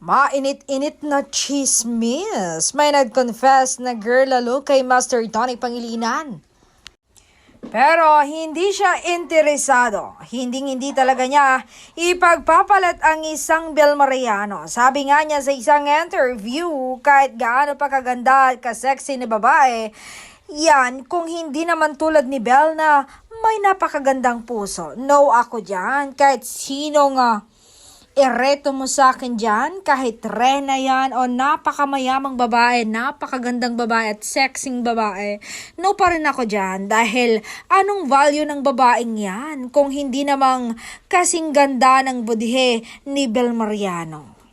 Mainit-init na chismis. May nag-confess na girl lalo kay Master Tony Pangilinan. Pero hindi siya interesado. Hindi talaga niya ipagpapalat ang isang Bel Mariano. Sabi nga niya sa isang interview, kahit gaano pa kaganda at kasexy ni babae, yan kung hindi naman tulad ni Bel na may napakagandang puso. No ako dyan, kahit sino nga ireto mo sa akin dyan, kahit Rena yan o napakamayamang babae, napakagandang babae at sexing babae, no pa rin ako dyan dahil anong value ng babaeng yan kung hindi namang kasing ganda ng budhe ni Bel Mariano.